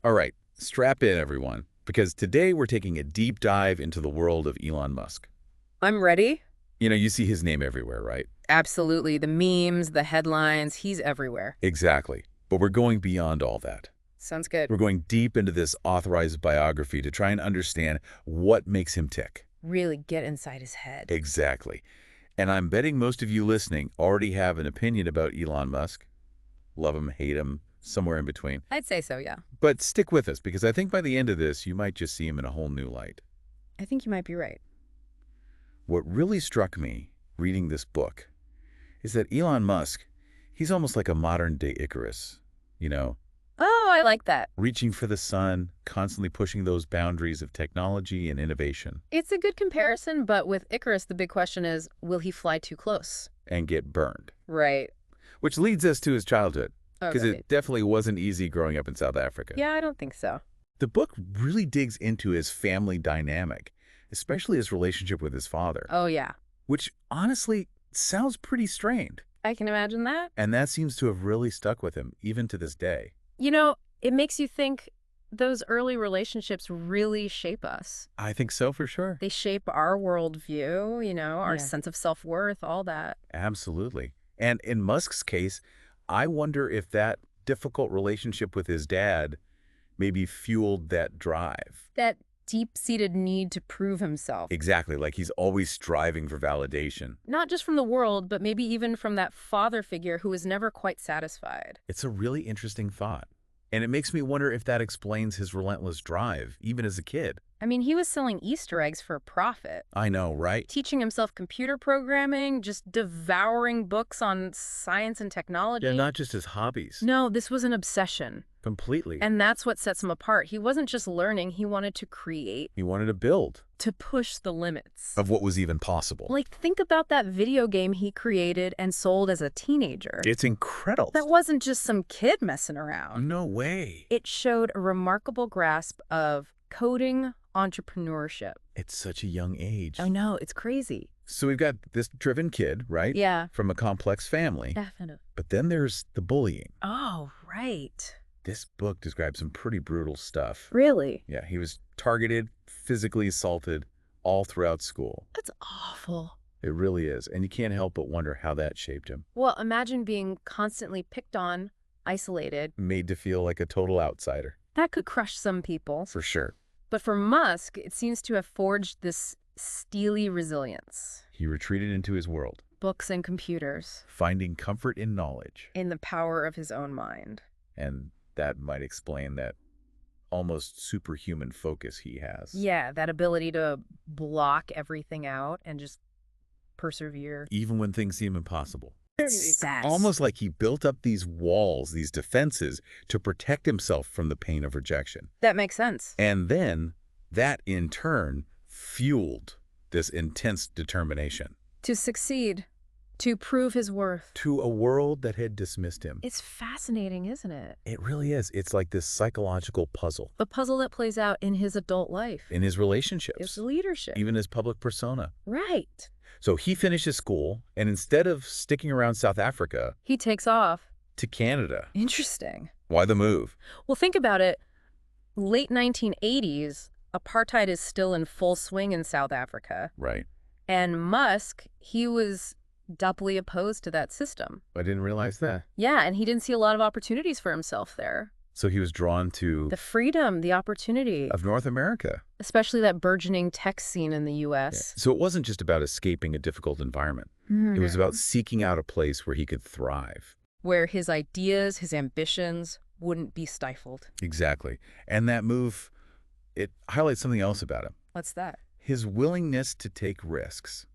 All right, strap in, everyone, because today we're taking a deep dive into the world of Elon Musk. I'm ready. You see his name everywhere, right? Absolutely. The memes, the headlines, he's everywhere. Exactly. But we're going beyond all that. Sounds good. We're going deep into this authorized biography to try and understand what makes him tick. Really get inside his head. Exactly. And I'm betting most of you listening already have an opinion about Elon Musk. Love him, hate him, somewhere in between. I'd say so, yeah. But stick with us, because I think by the end of this, you might just see him in a whole new light. I think you might be right. What really struck me reading this book is that Elon Musk, he's almost like a modern-day Icarus, Oh, I like that. reaching for the sun, constantly pushing those boundaries of technology and innovation, It's a good comparison, but with Icarus, the big question is, will he fly too close? and get burned. Right. Which leads us to his childhood, Oh, because right. it definitely wasn't easy growing up in South Africa. Yeah, I don't think so. The book really digs into his family dynamic, especially his relationship with his father, Oh, yeah. which honestly sounds pretty strained. I can imagine that. And that seems to have really stuck with him, even to this day. It makes you think those early relationships really shape us. I think so, for sure. They shape our worldview, our Yeah. sense of self-worth, all that. Absolutely. And in Musk's case, I wonder if that difficult relationship with his dad maybe fueled that drive. That deep-seated need to prove himself. Exactly, like he's always striving for validation. Not just from the world, but maybe even from that father figure who was never quite satisfied. It's a really interesting thought. And it makes me wonder if that explains his relentless drive, even as a kid. I mean, he was selling Easter eggs for a profit, I know, right? teaching himself computer programming, just devouring books on science and technology. Yeah, not just his hobbies. No, this was an obsession. Completely. And that's what sets him apart. He wasn't just learning, he wanted to create, He wanted to build to push the limits. of what was even possible. Like, think about that video game he created and sold as a teenager. It's incredible. That wasn't just some kid messing around. No way. It showed a remarkable grasp of coding entrepreneurship. At such a young age. I know, it's crazy. So we've got this driven kid, right? Yeah. From a complex family. Definitely. But then there's the bullying. Oh, right. This book describes some pretty brutal stuff. Really? Yeah, he was targeted, physically assaulted all throughout school. That's awful. It really is. And you can't help but wonder how that shaped him. Well, imagine being constantly picked on, isolated. Made to feel like a total outsider. That could crush some people. For sure. But for Musk, it seems to have forged this steely resilience. He retreated into his world, Books and computers, finding comfort in knowledge. in the power of his own mind. And that might explain that almost superhuman focus he has. Yeah, that ability to block everything out and just persevere. Even when things seem impossible. Sass. Almost like he built up these walls, these defenses, to protect himself from the pain of rejection. That makes sense. And then that, in turn, fueled this intense determination. To succeed, to prove his worth. To a world that had dismissed him. It's fascinating, isn't it? It really is. It's like this psychological puzzle. The puzzle that plays out in his adult life. In his relationships. His leadership. Even his public persona. Right. So he finishes school, and instead of sticking around South Africa, He takes off. to Canada. Interesting. Why the move? Well, think about it. Late 1980s, apartheid is still in full swing in South Africa. Right. And Musk, he was doubly opposed to that system. I didn't realize that. Yeah, and he didn't see a lot of opportunities for himself there. So he was drawn to The freedom, the opportunity, of North America. especially that burgeoning tech scene in the U.S. So it wasn't just about escaping a difficult environment. It was about seeking out a place where he could thrive. Where his ideas, his ambitions wouldn't be stifled. Exactly. And that move, it highlights something else about him. What's that? His willingness to take risks.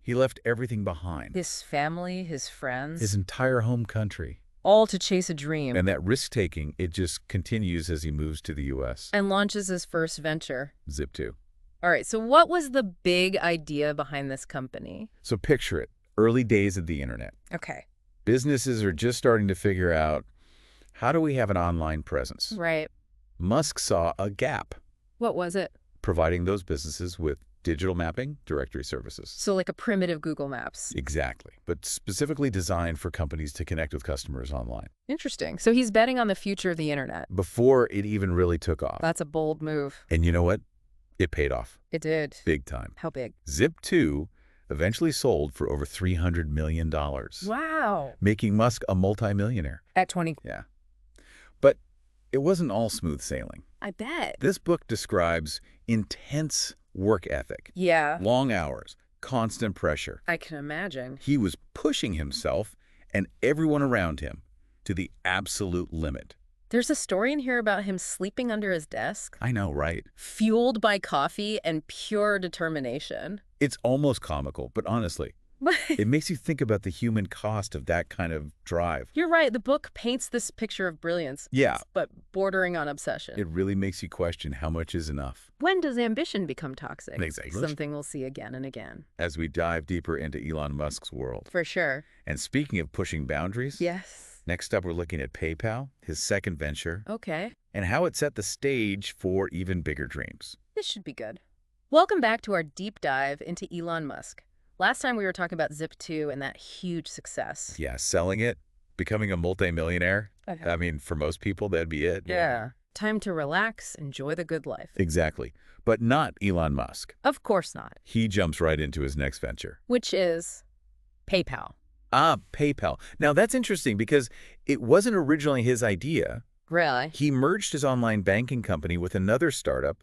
He left everything behind. His family, his friends, His entire home country. all to chase a dream. And that risk-taking, it just continues as he moves to the U.S. And launches his first venture. Zip 2. All right, so what was the big idea behind this company? So picture it. Early days of the internet. Okay. Businesses are just starting to figure out, how do we have an online presence? Right. Musk saw a gap, What was it? providing those businesses with Digital mapping, directory services. So like a primitive Google Maps. Exactly, but specifically designed for companies to connect with customers online. Interesting. So he's betting on the future of the internet. Before it even really took off. That's a bold move. And you know what? It paid off. It did. Big time. How big? Zip2 eventually sold for over $300 million. Wow. Making Musk a multimillionaire. At 20. Yeah. But it wasn't all smooth sailing. I bet. This book describes intense work ethic. Yeah. Long hours, constant pressure. I can imagine. He was pushing himself and everyone around him to the absolute limit. There's a story in here about him sleeping under his desk. I know, right? Fueled by coffee and pure determination. It's almost comical, but honestly, it makes you think about the human cost of that kind of drive. You're right. The book paints this picture of brilliance. Yeah. But bordering on obsession. It really makes you question how much is enough. When does ambition become toxic? Exactly. Something we'll see again and again. As we dive deeper into Elon Musk's world. For sure. And speaking of pushing boundaries. Yes. Next up, we're looking at PayPal, his second venture. Okay. And how it set the stage for even bigger dreams. This should be good. Welcome back to our deep dive into Elon Musk. Last time we were talking about Zip2 and that huge success. Yeah, selling it, becoming a multimillionaire. I mean, for most people, that'd be it. Yeah. Time to relax, enjoy the good life. Exactly. But not Elon Musk. Of course not. He jumps right into his next venture. Which is PayPal. Ah, PayPal. Now, that's interesting because it wasn't originally his idea. Really? He merged his online banking company with another startup,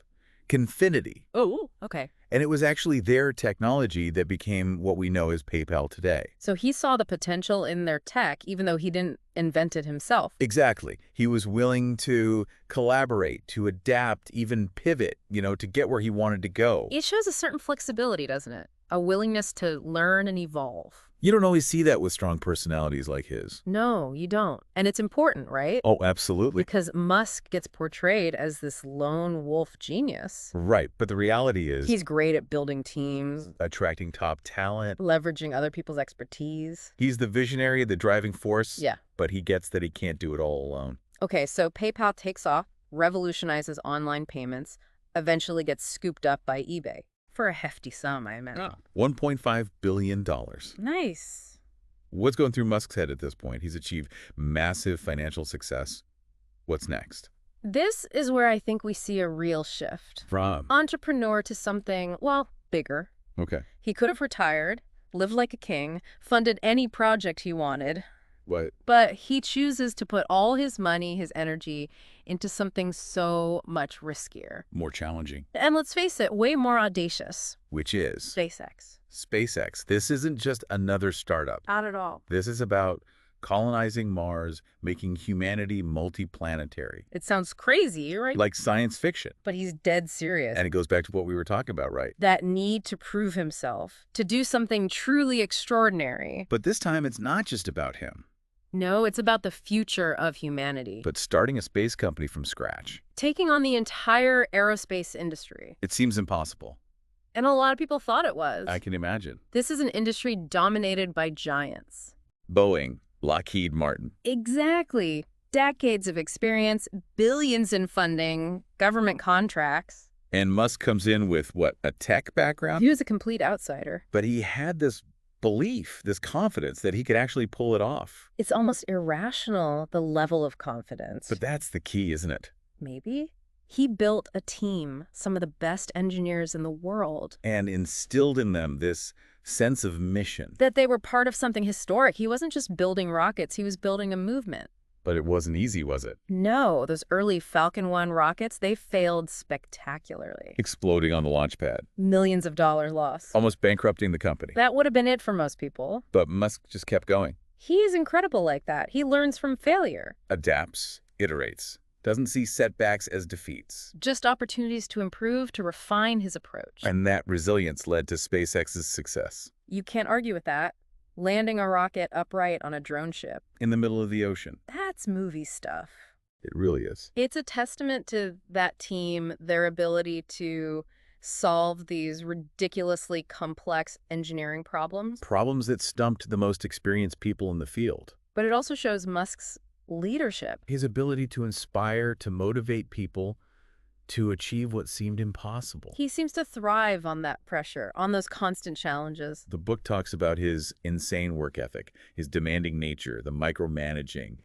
Confinity. Oh, okay. And it was actually their technology that became what we know as PayPal today. So he saw the potential in their tech, even though he didn't invent it himself. Exactly. He was willing to collaborate, to adapt, even pivot, to get where he wanted to go. It shows a certain flexibility, doesn't it? A willingness to learn and evolve. You don't always see that with strong personalities like his. No, you don't. And it's important, right? Oh, absolutely. Because Musk gets portrayed as this lone wolf genius. Right, but the reality is He's great at building teams, attracting top talent. leveraging other people's expertise. He's the visionary, the driving force. Yeah. But he gets that he can't do it all alone. Okay, so PayPal takes off, revolutionizes online payments, eventually gets scooped up by eBay. For a hefty sum, I imagine. $1.5 billion. Nice. What's going through Musk's head at this point? He's achieved massive financial success. What's next? This is where I think we see a real shift. From? Entrepreneur to something, well, bigger. Okay. He could have retired, lived like a king, funded any project he wanted. What? But he chooses to put all his money, his energy, into something so much riskier. More challenging. And let's face it, way more audacious. Which is? SpaceX. SpaceX. This isn't just another startup. Not at all. This is about colonizing Mars, making humanity multiplanetary. It sounds crazy, right? Like science fiction. But he's dead serious. And it goes back to what we were talking about, right? That need to prove himself, to do something truly extraordinary. But this time it's not just about him. No, it's about the future of humanity. But starting a space company from scratch. Taking on the entire aerospace industry. It seems impossible. And a lot of people thought it was. I can imagine. This is an industry dominated by giants. Boeing, Lockheed Martin. Exactly. Decades of experience, billions in funding, government contracts. And Musk comes in with, what, a tech background? He was a complete outsider. But he had this belief, this confidence that he could actually pull it off. It's almost irrational, the level of confidence. But that's the key, isn't it? Maybe. He built a team, some of the best engineers in the world. And instilled in them this sense of mission. That they were part of something historic. He wasn't just building rockets, he was building a movement. But it wasn't easy, was it? No, those early Falcon 1 rockets, they failed spectacularly. Exploding on the launch pad. Millions of dollars lost. Almost bankrupting the company. That would have been it for most people. But Musk just kept going. He is incredible like that. He learns from failure. Adapts, iterates. Doesn't see setbacks as defeats. Just opportunities to improve, to refine his approach. And that resilience led to SpaceX's success. You can't argue with that. Landing a rocket upright on a drone ship. In the middle of the ocean. That's movie stuff. It really is. It's a testament to that team, their ability to solve these ridiculously complex engineering problems. Problems that stumped the most experienced people in the field. But it also shows Musk's leadership. His ability to inspire, to motivate people, to achieve what seemed impossible. He seems to thrive on that pressure, on those constant challenges. The book talks about his insane work ethic, his demanding nature, the micromanaging.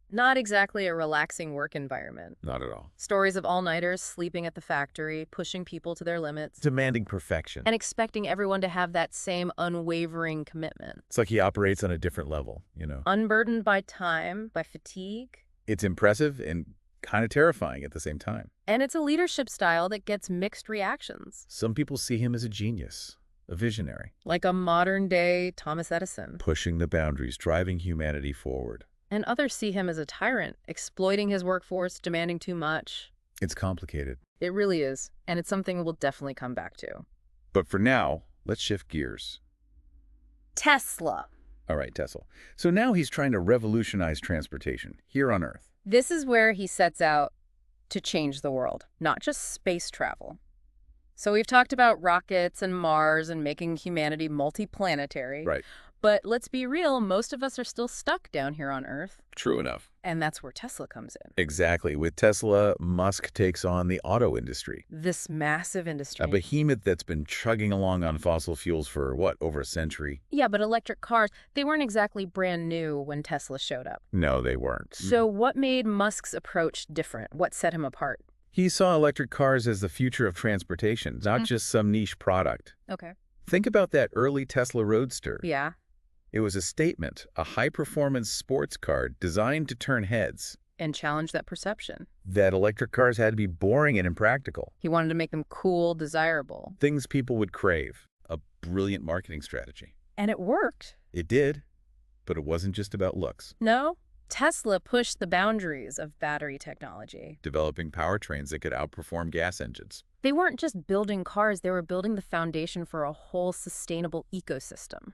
Not exactly a relaxing work environment. Not at all. Stories of all-nighters, sleeping at the factory, pushing people to their limits, Demanding perfection. and expecting everyone to have that same unwavering commitment. It's like he operates on a different level, you know. Unburdened by time, by fatigue. It's impressive and kind of terrifying at the same time. And it's a leadership style that gets mixed reactions. Some people see him as a genius, a visionary, Like a modern-day Thomas Edison. pushing the boundaries, driving humanity forward. And others see him as a tyrant, exploiting his workforce, demanding too much. It's complicated. It really is, and it's something we'll definitely come back to. But for now, let's shift gears. Tesla. All right, Tesla. So now he's trying to revolutionize transportation here on Earth. This is where he sets out to change the world, not just space travel. So we've talked about rockets and Mars and making humanity multiplanetary. Right. But let's be real, most of us are still stuck down here on Earth. True enough. And that's where Tesla comes in. Exactly. With Tesla, Musk takes on the auto industry. This massive industry. A behemoth that's been chugging along on fossil fuels for, what, over a century? Yeah, but electric cars, they weren't exactly brand new when Tesla showed up. No, they weren't. So what made Musk's approach different? What set him apart? He saw electric cars as the future of transportation, not just some niche product. Okay. Think about that early Tesla Roadster. Yeah. It was a statement, a high-performance sports car designed to turn heads. And challenge that perception. That electric cars had to be boring and impractical. He wanted to make them cool, desirable. Things people would crave. A brilliant marketing strategy. And it worked. It did, but it wasn't just about looks. No, Tesla pushed the boundaries of battery technology. Developing powertrains that could outperform gas engines. They weren't just building cars, they were building the foundation for a whole sustainable ecosystem.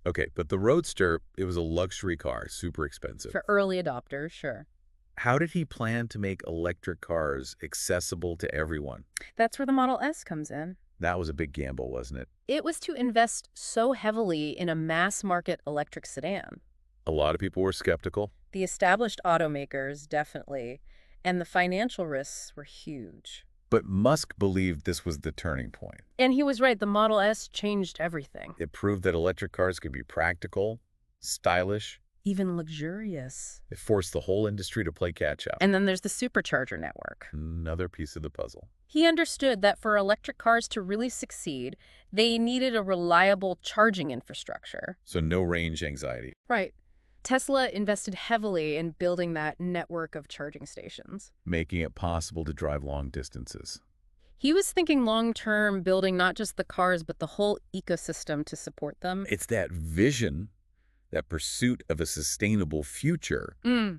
Okay, but the Roadster, it was a luxury car, super expensive. For early adopters, sure. How did he plan to make electric cars accessible to everyone? That's where the Model S comes in. That was a big gamble, wasn't it? It was to invest so heavily in a mass-market electric sedan. A lot of people were skeptical. The established automakers, definitely, and the financial risks were huge. But Musk believed this was the turning point. And he was right, the Model S changed everything. It proved that electric cars could be practical, stylish. Even luxurious. It forced the whole industry to play catch-up. And then there's the supercharger network. Another piece of the puzzle. He understood that for electric cars to really succeed, they needed a reliable charging infrastructure. So no range anxiety. Right. Tesla invested heavily in building that network of charging stations. Making it possible to drive long distances. He was thinking long-term, building not just the cars, but the whole ecosystem to support them. It's that vision, that pursuit of a sustainable future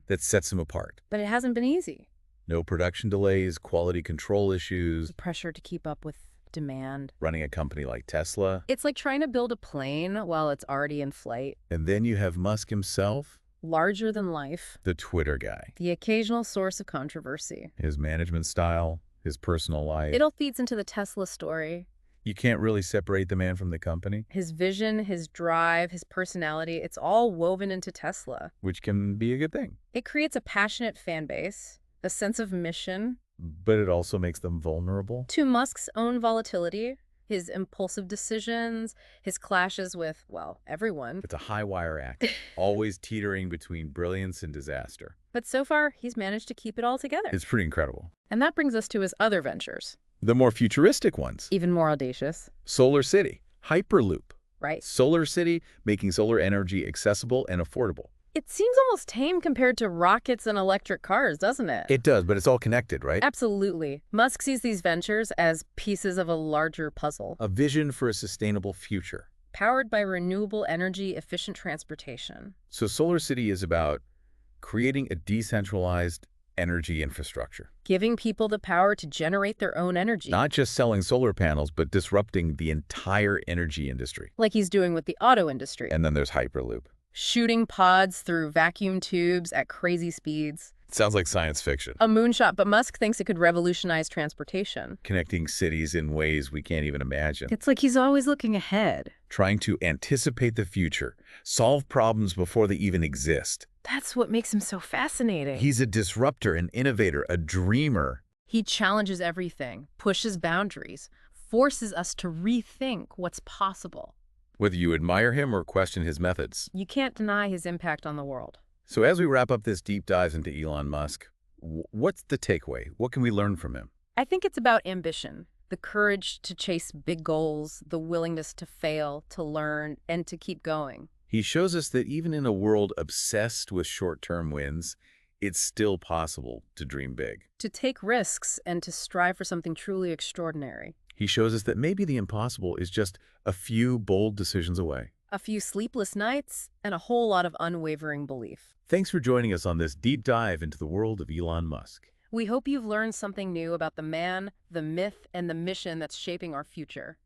that sets him apart. But it hasn't been easy. No production delays, quality control issues. The pressure to keep up with demand. Running a company like Tesla. It's like trying to build a plane while it's already in flight. And then you have Musk himself, Larger than life. the Twitter guy. The occasional source of controversy. His management style, his personal life. It all feeds into the Tesla story. You can't really separate the man from the company, His vision, his drive, his personality, it's all woven into Tesla. which can be a good thing. It creates a passionate fan base, a sense of mission. But it also makes them vulnerable. To Musk's own volatility, his impulsive decisions, his clashes with, well, everyone. It's a high wire act, always teetering between brilliance and disaster. But so far, he's managed to keep it all together. It's pretty incredible. And that brings us to his other ventures. The more futuristic ones. Even more audacious, Solar City, Hyperloop. right? Solar City, making solar energy accessible and affordable. It seems almost tame compared to rockets and electric cars, doesn't it? It does, but it's all connected, right? Absolutely. Musk sees these ventures as pieces of a larger puzzle, A vision for a sustainable future. powered by renewable energy, efficient transportation. So Solar City is about creating a decentralized energy infrastructure. Giving people the power to generate their own energy. Not just selling solar panels, but disrupting the entire energy industry. Like he's doing with the auto industry. And then there's Hyperloop. Shooting pods through vacuum tubes at crazy speeds. It sounds like science fiction. A moonshot, but Musk thinks it could revolutionize transportation. Connecting cities in ways we can't even imagine. It's like he's always looking ahead. Trying to anticipate the future. Solve problems before they even exist. That's what makes him so fascinating. He's a disruptor, an innovator, a dreamer. He challenges everything, pushes boundaries, forces us to rethink what's possible. Whether you admire him or question his methods. You can't deny his impact on the world. So as we wrap up this deep dive into Elon Musk, what's the takeaway? What can we learn from him? I think it's about ambition, the courage to chase big goals, the willingness to fail, to learn, and to keep going. He shows us that even in a world obsessed with short-term wins, it's still possible to dream big. To take risks and to strive for something truly extraordinary. He shows us that maybe the impossible is just a few bold decisions away. A few sleepless nights and a whole lot of unwavering belief. Thanks for joining us on this deep dive into the world of Elon Musk. We hope you've learned something new about the man, the myth, and the mission that's shaping our future.